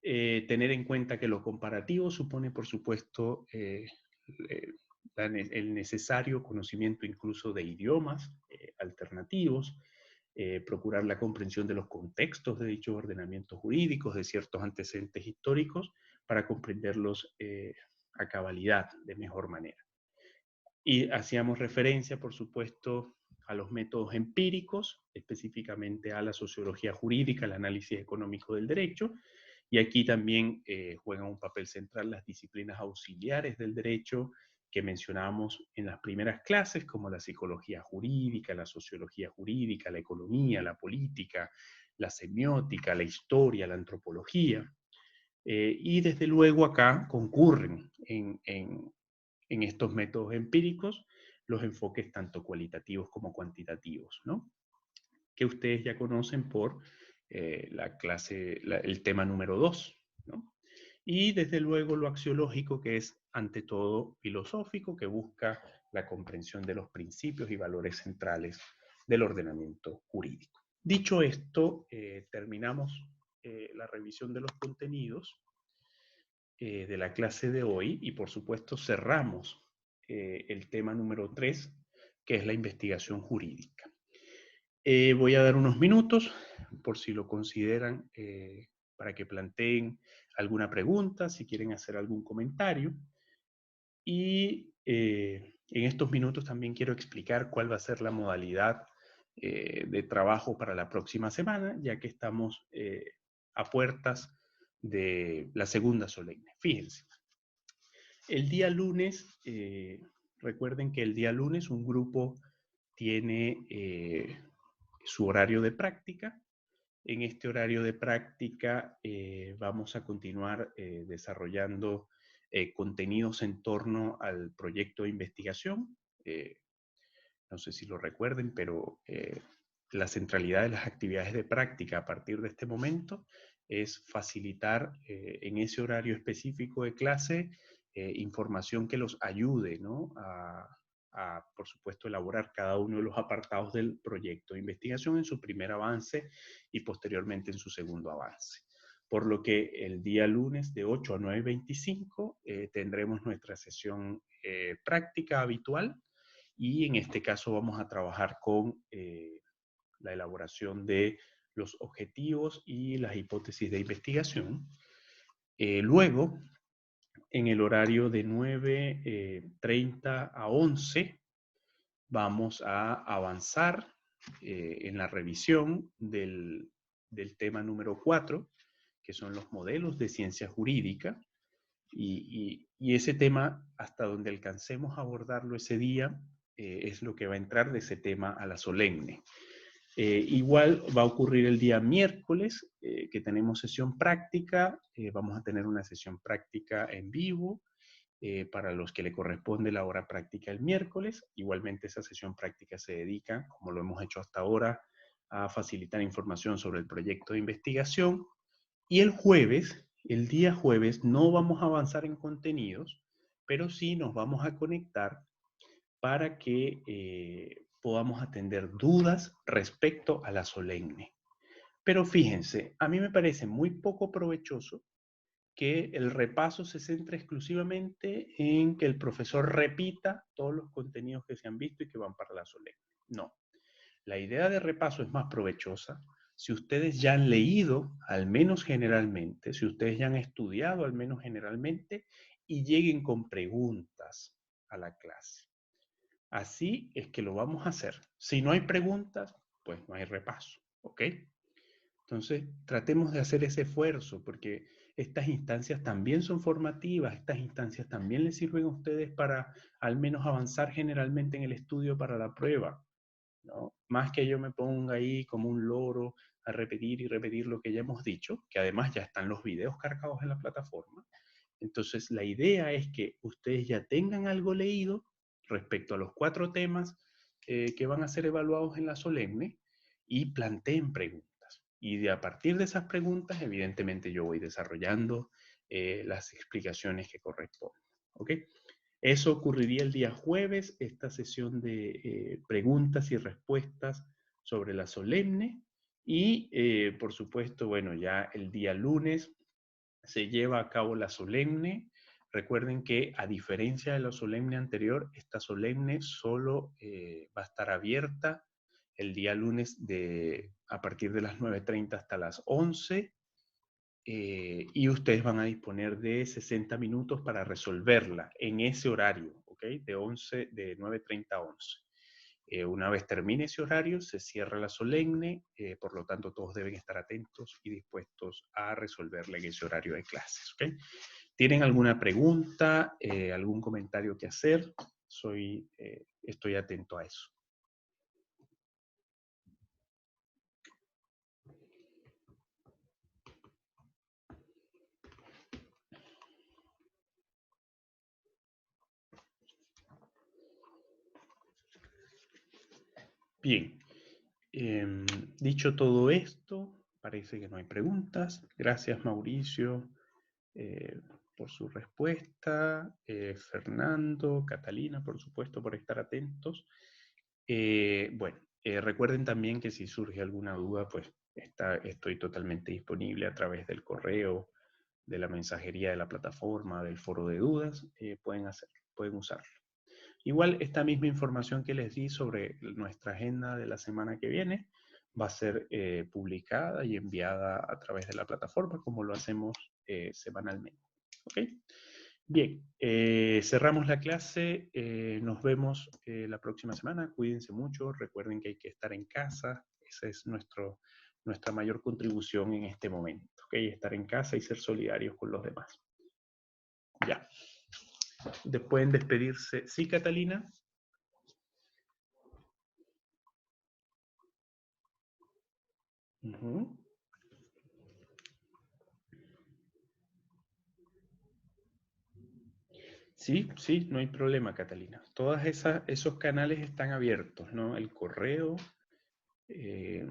Tener en cuenta que lo comparativo supone, por supuesto, el necesario conocimiento incluso de idiomas alternativos, procurar la comprensión de los contextos de dichos ordenamientos jurídicos, de ciertos antecedentes históricos, para comprenderlos a cabalidad, de mejor manera. Y hacíamos referencia, por supuesto, a los métodos empíricos, específicamente a la sociología jurídica, el análisis económico del derecho, y aquí también juegan un papel central las disciplinas auxiliares del derecho que mencionábamos en las primeras clases, como la psicología jurídica, la sociología jurídica, la economía, la política, la semiótica, la historia, la antropología. Y desde luego acá concurren en estos métodos empíricos los enfoques tanto cualitativos como cuantitativos, ¿no? Que ustedes ya conocen por el tema número 2, ¿no? Y desde luego lo axiológico, que es ante todo filosófico, que busca la comprensión de los principios y valores centrales del ordenamiento jurídico. Dicho esto, terminamos la revisión de los contenidos de la clase de hoy y por supuesto cerramos el tema número 3, que es la investigación jurídica. Voy a dar unos minutos por si lo consideran para que planteen alguna pregunta, si quieren hacer algún comentario. Y en estos minutos también quiero explicar cuál va a ser la modalidad de trabajo para la próxima semana, ya que estamos a puertas de la segunda solemne. Fíjense, el día lunes, recuerden que el día lunes un grupo tiene su horario de práctica. En este horario de práctica vamos a continuar desarrollando contenidos en torno al proyecto de investigación. No sé si lo recuerden, pero la centralidad de las actividades de práctica a partir de este momento es facilitar en ese horario específico de clase información que los ayude, ¿no? Por supuesto, elaborar cada uno de los apartados del proyecto de investigación en su primer avance y posteriormente en su segundo avance. por lo que el día lunes de 8 a 9:25 tendremos nuestra sesión práctica habitual, y en este caso vamos a trabajar con la elaboración de los objetivos y las hipótesis de investigación. Luego, en el horario de 9:30 a 11, vamos a avanzar en la revisión del tema número 4, que son los modelos de ciencia jurídica. Y ese tema, hasta donde alcancemos a abordarlo ese día, es lo que va a entrar de ese tema a la solemne. Igual va a ocurrir el día miércoles, que tenemos sesión práctica. Vamos a tener una sesión práctica en vivo para los que le corresponde la hora práctica el miércoles. Igualmente esa sesión práctica se dedica, como lo hemos hecho hasta ahora, a facilitar información sobre el proyecto de investigación. Y el jueves, el día jueves, no vamos a avanzar en contenidos, pero sí nos vamos a conectar para que podamos atender dudas respecto a la solemne. Pero fíjense, a mí me parece muy poco provechoso que el repaso se centre exclusivamente en que el profesor repita todos los contenidos que se han visto y que van para la solemne. No, la idea de repaso es más provechosa si ustedes ya han leído, al menos generalmente, si ustedes ya han estudiado, al menos generalmente, y lleguen con preguntas a la clase. Así es que lo vamos a hacer. Si no hay preguntas, pues no hay repaso, ¿ok? Entonces, tratemos de hacer ese esfuerzo, porque estas instancias también son formativas, estas instancias también les sirven a ustedes para al menos avanzar generalmente en el estudio para la prueba, ¿no? Más que yo me ponga ahí como un loro a repetir y repetir lo que ya hemos dicho, que además ya están los videos cargados en la plataforma. Entonces, la idea es que ustedes ya tengan algo leído respecto a los 4 temas que van a ser evaluados en la solemne, y planteen preguntas. Y a partir de esas preguntas, evidentemente yo voy desarrollando las explicaciones que corresponden. ¿Ok? Eso ocurriría el día jueves, esta sesión de preguntas y respuestas sobre la solemne. Y por supuesto, bueno, ya el día lunes se lleva a cabo la solemne. Recuerden que, a diferencia de la solemne anterior, esta solemne solo va a estar abierta el día lunes a partir de las 9:30 hasta las 11, y ustedes van a disponer de 60 minutos para resolverla en ese horario, ¿ok? De 9:30 a 11. Una vez termine ese horario, se cierra la solemne, por lo tanto todos deben estar atentos y dispuestos a resolverla en ese horario de clases, ¿ok? ¿Tienen alguna pregunta, algún comentario que hacer? Estoy atento a eso. Bien, dicho todo esto, parece que no hay preguntas. Gracias, Mauricio, por su respuesta. Fernando, Catalina, por supuesto, por estar atentos. Bueno, recuerden también que si surge alguna duda, pues estoy totalmente disponible a través del correo, de la mensajería de la plataforma, del foro de dudas. Pueden usarlo. Igual, esta misma información que les di sobre nuestra agenda de la semana que viene va a ser publicada y enviada a través de la plataforma, como lo hacemos semanalmente. ¿Ok? Bien, cerramos la clase. Nos vemos la próxima semana. Cuídense mucho. Recuerden que hay que estar en casa. Esa es nuestra mayor contribución en este momento. ¿Ok? Estar en casa y ser solidarios con los demás. Ya. Pueden despedirse. ¿Sí, Catalina? Uh-huh. Sí, sí, no hay problema, Catalina. Todos esos canales están abiertos, ¿no? El correo, eh,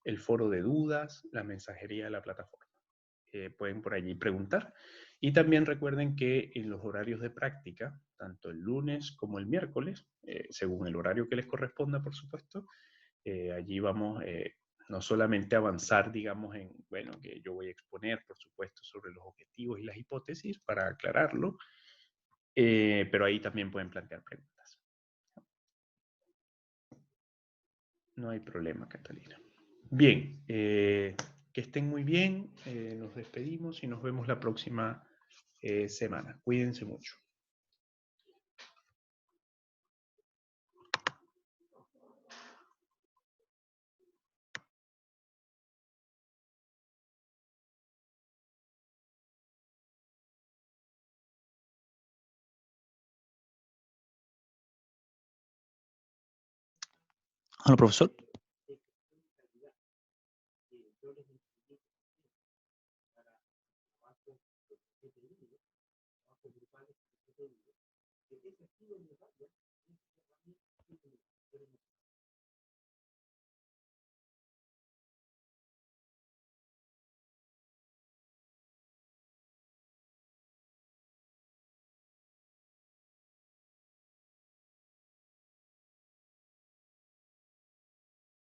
el foro de dudas, la mensajería de la plataforma. Pueden por allí preguntar. Y también recuerden que en los horarios de práctica, tanto el lunes como el miércoles, según el horario que les corresponda, por supuesto, allí vamos No solamente avanzar, digamos, en, bueno, que yo voy a exponer, por supuesto, sobre los objetivos y las hipótesis para aclararlo, pero ahí también pueden plantear preguntas. No hay problema, Catalina. Bien, que estén muy bien, nos despedimos y nos vemos la próxima semana. Cuídense mucho. Hola, profesor.